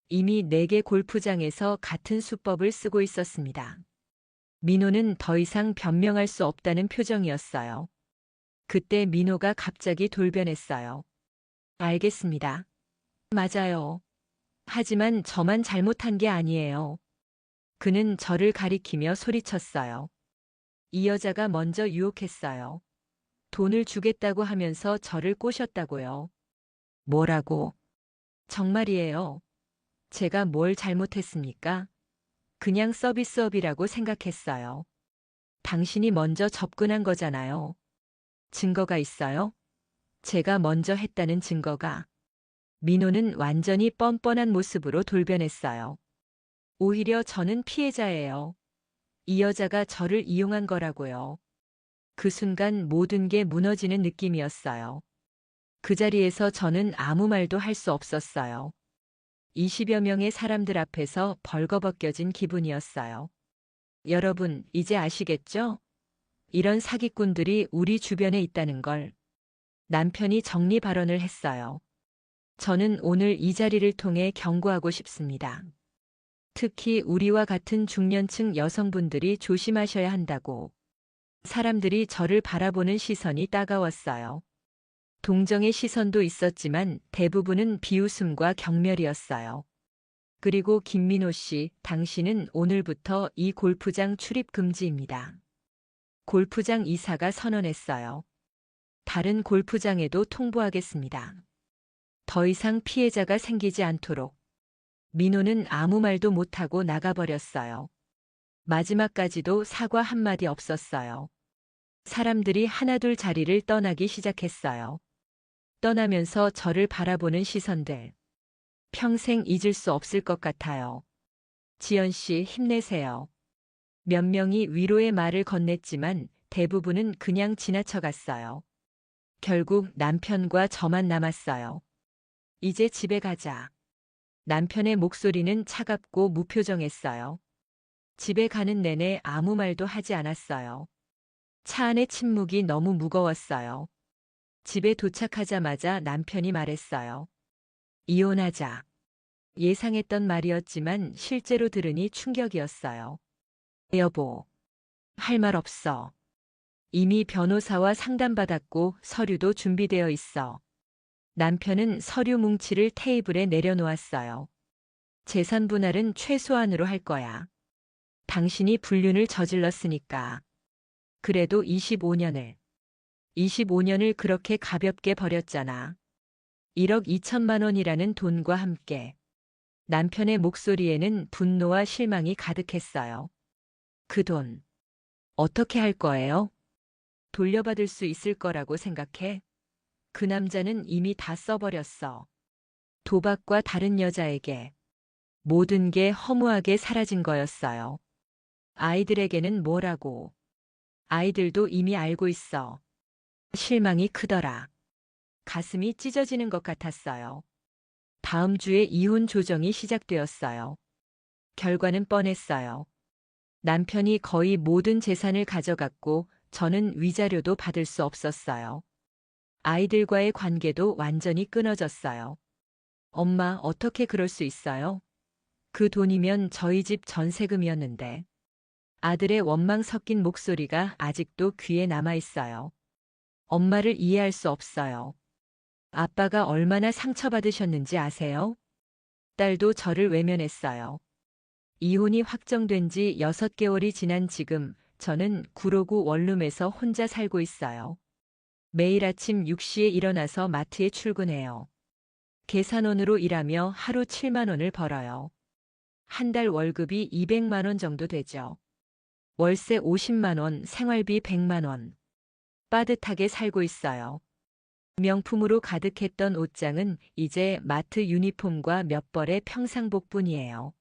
이미 4개 골프장에서 같은 수법을 쓰고 있었습니다. 민호는 더 이상 변명할 수 없다는 표정이었어요. 그때 민호가 갑자기 돌변했어요. 알겠습니다. 맞아요. 하지만 저만 잘못한 게 아니에요. 그는 저를 가리키며 소리쳤어요. 이 여자가 먼저 유혹했어요. 돈을 주겠다고 하면서 저를 꼬셨다고요. 뭐라고? 정말이에요. 제가 뭘 잘못했습니까? 그냥 서비스업이라고 생각했어요. 당신이 먼저 접근한 거잖아요. 증거가 있어요? 제가 먼저 했다는 증거가. 민호는 완전히 뻔뻔한 모습으로 돌변했어요. 오히려 저는 피해자예요. 이 여자가 저를 이용한 거라고요. 그 순간 모든 게 무너지는 느낌이었어요. 그 자리에서 저는 아무 말도 할 수 없었어요. 20여 명의 사람들 앞에서 벌거벗겨진 기분이었어요. 여러분, 이제 아시겠죠? 이런 사기꾼들이 우리 주변에 있다는 걸. 남편이 정리 발언을 했어요. 저는 오늘 이 자리를 통해 경고하고 싶습니다. 특히 우리와 같은 중년층 여성분들이 조심하셔야 한다고. 사람들이 저를 바라보는 시선이 따가웠어요. 동정의 시선도 있었지만 대부분은 비웃음과 경멸이었어요. 그리고 김민호 씨, 당신은 오늘부터 이 골프장 출입 금지입니다. 골프장 이사가 선언했어요. 다른 골프장에도 통보하겠습니다. 더 이상 피해자가 생기지 않도록. 민호는 아무 말도 못하고 나가버렸어요. 마지막까지도 사과 한마디 없었어요. 사람들이 하나둘 자리를 떠나기 시작했어요. 떠나면서 저를 바라보는 시선들. 평생 잊을 수 없을 것 같아요. 지연 씨, 힘내세요. 몇 명이 위로의 말을 건넸지만 대부분은 그냥 지나쳐갔어요. 결국 남편과 저만 남았어요. 이제 집에 가자. 남편의 목소리는 차갑고 무표정했어요. 집에 가는 내내 아무 말도 하지 않았어요. 차 안의 침묵이 너무 무거웠어요. 집에 도착하자마자 남편이 말했어요. 이혼하자. 예상했던 말이었지만 실제로 들으니 충격이었어요. 여보, 할 말 없어. 이미 변호사와 상담받았고 서류도 준비되어 있어. 남편은 서류 뭉치를 테이블에 내려놓았어요. 재산 분할은 최소한으로 할 거야. 당신이 불륜을 저질렀으니까. 그래도 25년을 그렇게 가볍게 버렸잖아. 1억 2천만 원이라는 돈과 함께. 남편의 목소리에는 분노와 실망이 가득했어요. 그 돈, 어떻게 할 거예요? 돌려받을 수 있을 거라고 생각해? 그 남자는 이미 다 써버렸어. 도박과 다른 여자에게. 모든 게 허무하게 사라진 거였어요. 아이들에게는 뭐라고. 아이들도 이미 알고 있어. 실망이 크더라. 가슴이 찢어지는 것 같았어요. 다음 주에 이혼 조정이 시작되었어요. 결과는 뻔했어요. 남편이 거의 모든 재산을 가져갔고 저는 위자료도 받을 수 없었어요. 아이들과의 관계도 완전히 끊어졌어요. 엄마, 어떻게 그럴 수 있어요? 그 돈이면 저희 집 전세금이었는데. 아들의 원망 섞인 목소리가 아직도 귀에 남아 있어요. 엄마를 이해할 수 없어요. 아빠가 얼마나 상처받으셨는지 아세요? 딸도 저를 외면했어요. 이혼이 확정된 지 6개월이 지난 지금 저는 구로구 원룸에서 혼자 살고 있어요. 매일 아침 6시에 일어나서 마트에 출근해요. 계산원으로 일하며 하루 7만 원을 벌어요. 한 달 월급이 200만 원 정도 되죠. 월세 50만 원, 생활비 100만 원. 빠듯하게 살고 있어요. 명품으로 가득했던 옷장은 이제 마트 유니폼과 몇 벌의 평상복뿐이에요.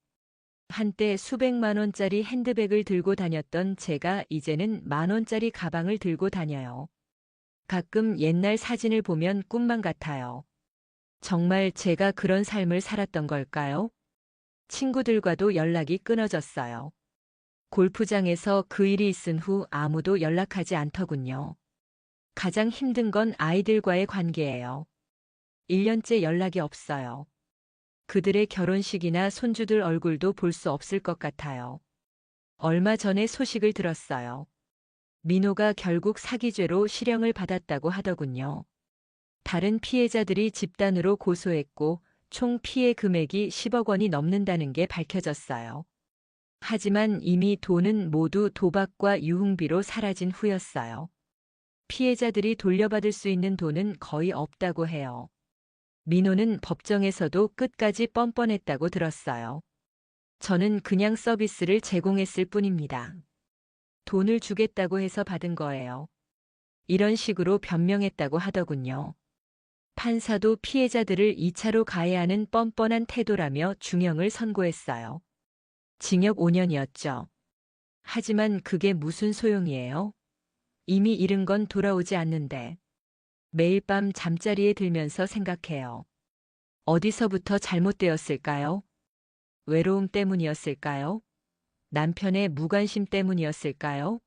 한때 수백만 원짜리 핸드백을 들고 다녔던 제가 이제는 10,000원짜리 가방을 들고 다녀요. 가끔 옛날 사진을 보면 꿈만 같아요. 정말 제가 그런 삶을 살았던 걸까요? 친구들과도 연락이 끊어졌어요. 골프장에서 그 일이 있은 후 아무도 연락하지 않더군요. 가장 힘든 건 아이들과의 관계예요. 1년째 연락이 없어요. 그들의 결혼식이나 손주들 얼굴도 볼 수 없을 것 같아요. 얼마 전에 소식을 들었어요. 민호가 결국 사기죄로 실형을 받았다고 하더군요. 다른 피해자들이 집단으로 고소했고 총 피해 금액이 10억 원이 넘는다는 게 밝혀졌어요. 하지만 이미 돈은 모두 도박과 유흥비로 사라진 후였어요. 피해자들이 돌려받을 수 있는 돈은 거의 없다고 해요. 민호는 법정에서도 끝까지 뻔뻔했다고 들었어요. 저는 그냥 서비스를 제공했을 뿐입니다. 돈을 주겠다고 해서 받은 거예요. 이런 식으로 변명했다고 하더군요. 판사도 피해자들을 2차로 가해하는 뻔뻔한 태도라며 중형을 선고했어요. 징역 5년이었죠. 하지만 그게 무슨 소용이에요? 이미 잃은 건 돌아오지 않는데. 매일 밤 잠자리에 들면서 생각해요. 어디서부터 잘못되었을까요? 외로움 때문이었을까요? 남편의 무관심 때문이었을까요?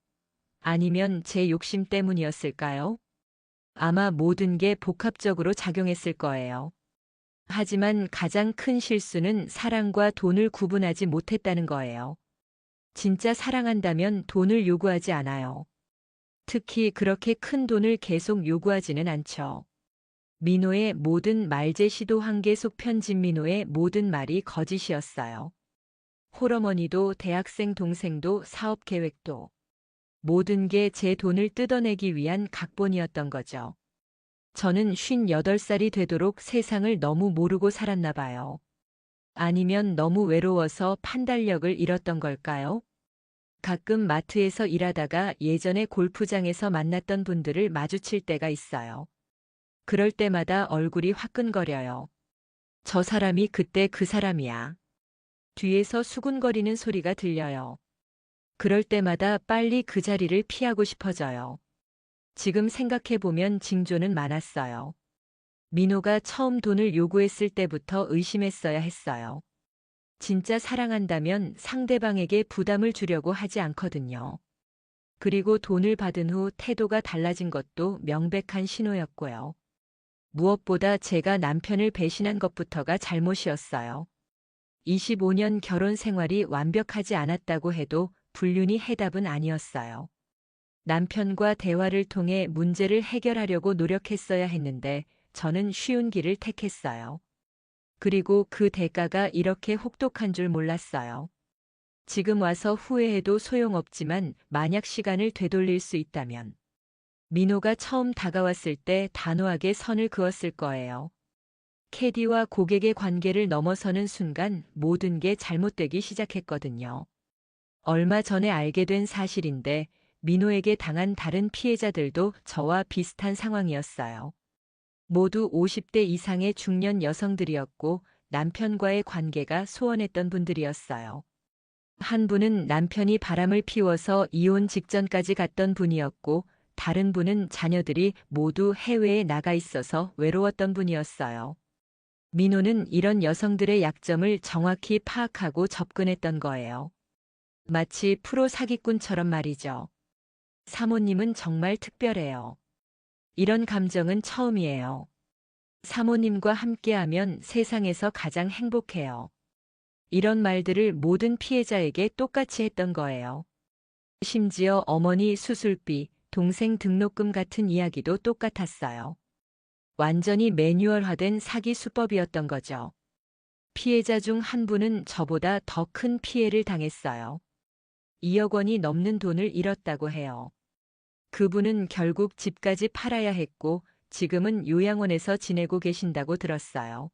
아니면 제 욕심 때문이었을까요? 아마 모든 게 복합적으로 작용했을 거예요. 하지만 가장 큰 실수는 사랑과 돈을 구분하지 못했다는 거예요. 진짜 사랑한다면 돈을 요구하지 않아요. 특히 그렇게 큰 돈을 계속 요구하지는 않죠. 민호의 모든 말제 시도 한계 속 편집 민호의 모든 말이 거짓이었어요. 홀어머니도 대학생 동생도 사업 계획도 모든 게 제 돈을 뜯어내기 위한 각본이었던 거죠. 저는 58살이 되도록 세상을 너무 모르고 살았나 봐요. 아니면 너무 외로워서 판단력을 잃었던 걸까요? 가끔 마트에서 일하다가 예전에 골프장에서 만났던 분들을 마주칠 때가 있어요. 그럴 때마다 얼굴이 화끈거려요. 저 사람이 그때 그 사람이야. 뒤에서 수군거리는 소리가 들려요. 그럴 때마다 빨리 그 자리를 피하고 싶어져요. 지금 생각해보면 징조는 많았어요. 민호가 처음 돈을 요구했을 때부터 의심했어야 했어요. 진짜 사랑한다면 상대방에게 부담을 주려고 하지 않거든요. 그리고 돈을 받은 후 태도가 달라진 것도 명백한 신호였고요. 무엇보다 제가 남편을 배신한 것부터가 잘못이었어요. 25년 결혼 생활이 완벽하지 않았다고 해도 불륜이 해답은 아니었어요. 남편과 대화를 통해 문제를 해결하려고 노력했어야 했는데 저는 쉬운 길을 택했어요. 그리고 그 대가가 이렇게 혹독한 줄 몰랐어요. 지금 와서 후회해도 소용없지만 만약 시간을 되돌릴 수 있다면 민호가 처음 다가왔을 때 단호하게 선을 그었을 거예요. 캐디와 고객의 관계를 넘어서는 순간 모든 게 잘못되기 시작했거든요. 얼마 전에 알게 된 사실인데 민호에게 당한 다른 피해자들도 저와 비슷한 상황이었어요. 모두 50대 이상의 중년 여성들이었고 남편과의 관계가 소원했던 분들이었어요. 한 분은 남편이 바람을 피워서 이혼 직전까지 갔던 분이었고 다른 분은 자녀들이 모두 해외에 나가 있어서 외로웠던 분이었어요. 민호는 이런 여성들의 약점을 정확히 파악하고 접근했던 거예요. 마치 프로 사기꾼처럼 말이죠. 사모님은 정말 특별해요. 이런 감정은 처음이에요. 사모님과 함께하면 세상에서 가장 행복해요. 이런 말들을 모든 피해자에게 똑같이 했던 거예요. 심지어 어머니 수술비, 동생 등록금 같은 이야기도 똑같았어요. 완전히 매뉴얼화된 사기 수법이었던 거죠. 피해자 중 한 분은 저보다 더 큰 피해를 당했어요. 2억 원이 넘는 돈을 잃었다고 해요. 그분은 결국 집까지 팔아야 했고 지금은 요양원에서 지내고 계신다고 들었어요.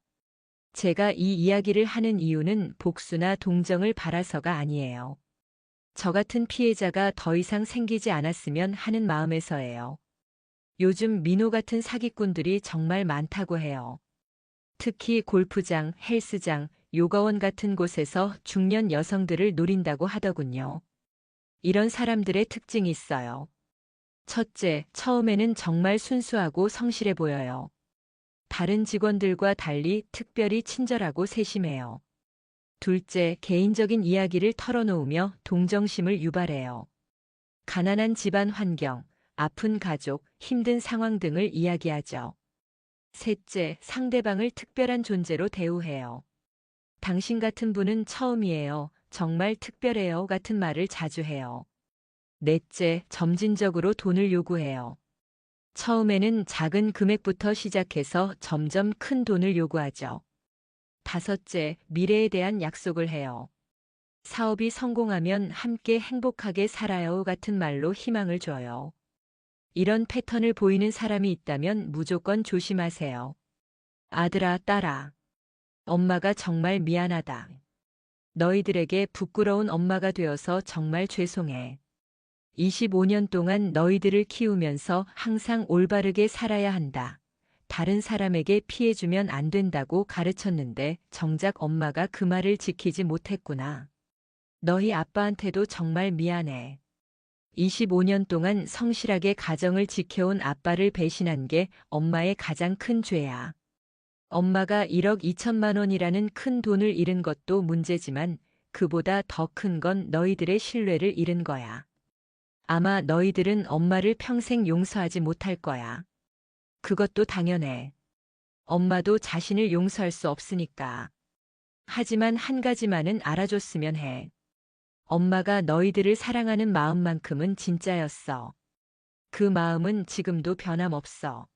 제가 이 이야기를 하는 이유는 복수나 동정을 바라서가 아니에요. 저 같은 피해자가 더 이상 생기지 않았으면 하는 마음에서예요. 요즘 민호 같은 사기꾼들이 정말 많다고 해요. 특히 골프장, 헬스장, 요가원 같은 곳에서 중년 여성들을 노린다고 하더군요. 이런 사람들의 특징이 있어요. 첫째, 처음에는 정말 순수하고 성실해 보여요. 다른 직원들과 달리 특별히 친절하고 세심해요. 둘째, 개인적인 이야기를 털어놓으며 동정심을 유발해요. 가난한 집안 환경, 아픈 가족, 힘든 상황 등을 이야기하죠. 셋째, 상대방을 특별한 존재로 대우해요. 당신 같은 분은 처음이에요. 정말 특별해요. 같은 말을 자주 해요. 넷째, 점진적으로 돈을 요구해요. 처음에는 작은 금액부터 시작해서 점점 큰 돈을 요구하죠. 다섯째, 미래에 대한 약속을 해요. 사업이 성공하면 함께 행복하게 살아요 같은 말로 희망을 줘요. 이런 패턴을 보이는 사람이 있다면 무조건 조심하세요. 아들아, 딸아. 엄마가 정말 미안하다. 너희들에게 부끄러운 엄마가 되어서 정말 죄송해. 25년 동안 너희들을 키우면서 항상 올바르게 살아야 한다. 다른 사람에게 피해주면 안 된다고 가르쳤는데 정작 엄마가 그 말을 지키지 못했구나. 너희 아빠한테도 정말 미안해. 25년 동안 성실하게 가정을 지켜온 아빠를 배신한 게 엄마의 가장 큰 죄야. 엄마가 1억 2천만 원이라는 큰 돈을 잃은 것도 문제지만 그보다 더 큰 건 너희들의 신뢰를 잃은 거야. 아마 너희들은 엄마를 평생 용서하지 못할 거야. 그것도 당연해. 엄마도 자신을 용서할 수 없으니까. 하지만 한 가지만은 알아줬으면 해. 엄마가 너희들을 사랑하는 마음만큼은 진짜였어. 그 마음은 지금도 변함없어.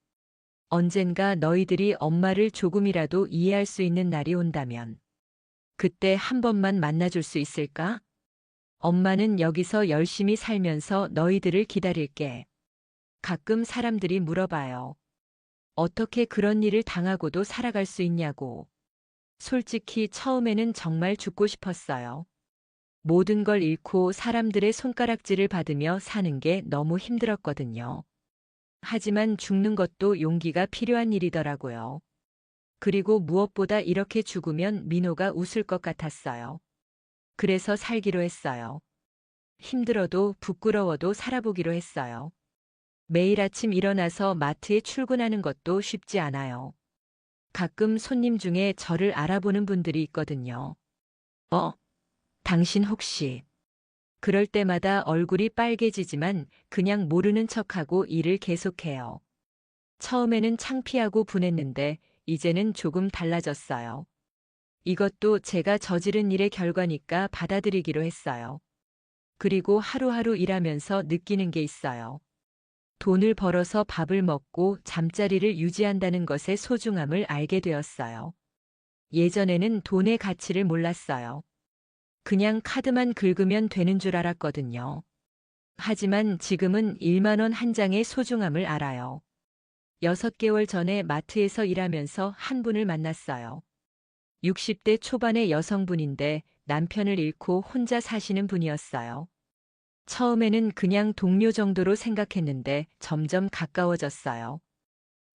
언젠가 너희들이 엄마를 조금이라도 이해할 수 있는 날이 온다면 그때 한 번만 만나줄 수 있을까? 엄마는 여기서 열심히 살면서 너희들을 기다릴게. 가끔 사람들이 물어봐요. 어떻게 그런 일을 당하고도 살아갈 수 있냐고. 솔직히 처음에는 정말 죽고 싶었어요. 모든 걸 잃고 사람들의 손가락질을 받으며 사는 게 너무 힘들었거든요. 하지만 죽는 것도 용기가 필요한 일이더라고요. 그리고 무엇보다 이렇게 죽으면 민호가 웃을 것 같았어요. 그래서 살기로 했어요. 힘들어도 부끄러워도 살아보기로 했어요. 매일 아침 일어나서 마트에 출근하는 것도 쉽지 않아요. 가끔 손님 중에 저를 알아보는 분들이 있거든요. 당신 혹시. 그럴 때마다 얼굴이 빨개지지만 그냥 모르는 척하고 일을 계속해요. 처음에는 창피하고 분했는데 이제는 조금 달라졌어요. 이것도 제가 저지른 일의 결과니까 받아들이기로 했어요. 그리고 하루하루 일하면서 느끼는 게 있어요. 돈을 벌어서 밥을 먹고 잠자리를 유지한다는 것의 소중함을 알게 되었어요. 예전에는 돈의 가치를 몰랐어요. 그냥 카드만 긁으면 되는 줄 알았거든요. 하지만 지금은 1만 원 한 장의 소중함을 알아요. 6개월 전에 마트에서 일하면서 한 분을 만났어요. 60대 초반의 여성분인데 남편을 잃고 혼자 사시는 분이었어요. 처음에는 그냥 동료 정도로 생각했는데 점점 가까워졌어요.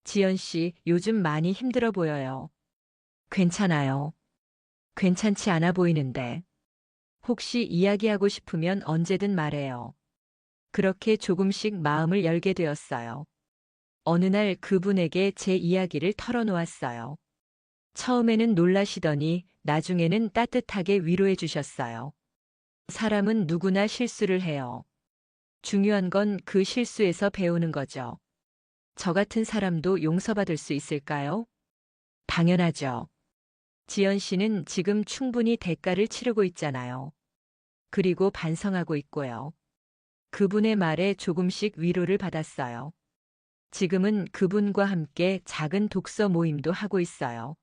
지연 씨, 요즘 많이 힘들어 보여요. 괜찮아요. 괜찮지 않아 보이는데. 혹시 이야기하고 싶으면 언제든 말해요. 그렇게 조금씩 마음을 열게 되었어요. 어느 날 그분에게 제 이야기를 털어놓았어요. 처음에는 놀라시더니 나중에는 따뜻하게 위로해 주셨어요. 사람은 누구나 실수를 해요. 중요한 건 그 실수에서 배우는 거죠. 저 같은 사람도 용서받을 수 있을까요? 당연하죠. 지연 씨는 지금 충분히 대가를 치르고 있잖아요. 그리고 반성하고 있고요. 그분의 말에 조금씩 위로를 받았어요. 지금은 그분과 함께 작은 독서 모임도 하고 있어요.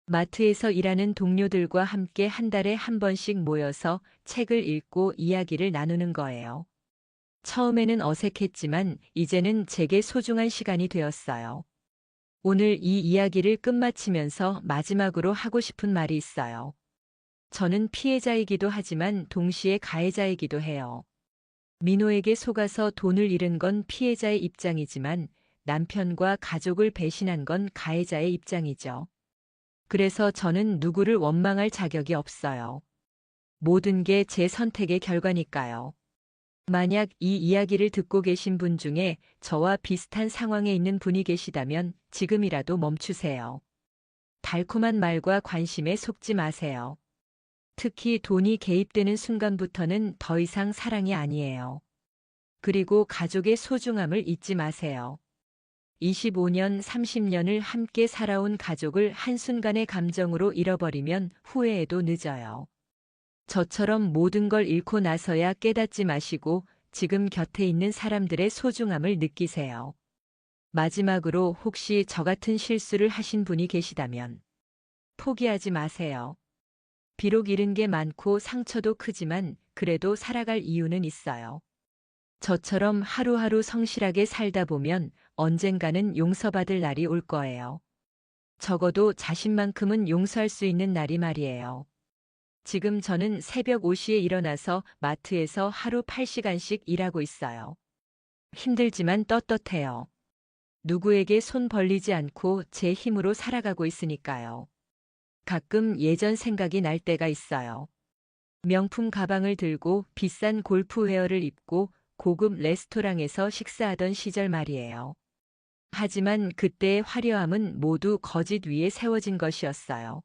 마트에서 일하는 동료들과 함께 한 달에 한 번씩 모여서 책을 읽고 이야기를 나누는 거예요. 처음에는 어색했지만 이제는 제게 소중한 시간이 되었어요. 오늘 이 이야기를 끝마치면서 마지막으로 하고 싶은 말이 있어요. 저는 피해자이기도 하지만 동시에 가해자이기도 해요. 민호에게 속아서 돈을 잃은 건 피해자의 입장이지만 남편과 가족을 배신한 건 가해자의 입장이죠. 그래서 저는 누구를 원망할 자격이 없어요. 모든 게 제 선택의 결과니까요. 만약 이 이야기를 듣고 계신 분 중에 저와 비슷한 상황에 있는 분이 계시다면 지금이라도 멈추세요. 달콤한 말과 관심에 속지 마세요. 특히 돈이 개입되는 순간부터는 더 이상 사랑이 아니에요. 그리고 가족의 소중함을 잊지 마세요. 25년, 30년을 함께 살아온 가족을 한순간의 감정으로 잃어버리면 후회해도 늦어요. 저처럼 모든 걸 잃고 나서야 깨닫지 마시고 지금 곁에 있는 사람들의 소중함을 느끼세요. 마지막으로 혹시 저 같은 실수를 하신 분이 계시다면 포기하지 마세요. 비록 잃은 게 많고 상처도 크지만 그래도 살아갈 이유는 있어요. 저처럼 하루하루 성실하게 살다 보면 언젠가는 용서받을 날이 올 거예요. 적어도 자신만큼은 용서할 수 있는 날이 말이에요. 지금 저는 새벽 5시에 일어나서 마트에서 하루 8시간씩 일하고 있어요. 힘들지만 떳떳해요. 누구에게 손 벌리지 않고 제 힘으로 살아가고 있으니까요. 가끔 예전 생각이 날 때가 있어요. 명품 가방을 들고 비싼 골프웨어를 입고 고급 레스토랑에서 식사하던 시절 말이에요. 하지만 그때의 화려함은 모두 거짓 위에 세워진 것이었어요.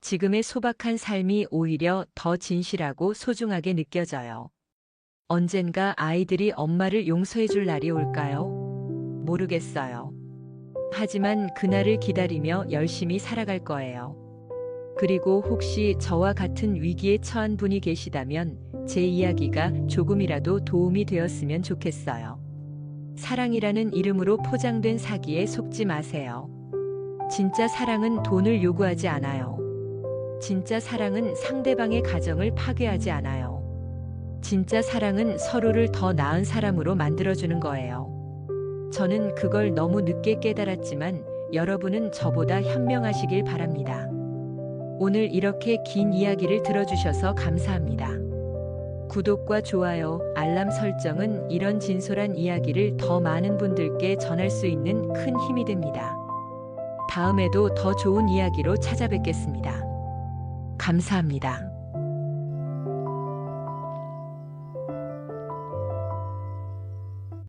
지금의 소박한 삶이 오히려 더 진실하고 소중하게 느껴져요. 언젠가 아이들이 엄마를 용서해 줄 날이 올까요? 모르겠어요. 하지만 그날을 기다리며 열심히 살아갈 거예요. 그리고 혹시 저와 같은 위기에 처한 분이 계시다면 제 이야기가 조금이라도 도움이 되었으면 좋겠어요. 사랑이라는 이름으로 포장된 사기에 속지 마세요. 진짜 사랑은 돈을 요구하지 않아요. 진짜 사랑은 상대방의 가정을 파괴하지 않아요. 진짜 사랑은 서로를 더 나은 사람으로 만들어주는 거예요. 저는 그걸 너무 늦게 깨달았지만 여러분은 저보다 현명하시길 바랍니다. 오늘 이렇게 긴 이야기를 들어주셔서 감사합니다. 구독과 좋아요, 알람 설정은 이런 진솔한 이야기를 더 많은 분들께 전할 수 있는 큰 힘이 됩니다. 다음에도 더 좋은 이야기로 찾아뵙겠습니다. 감사합니다.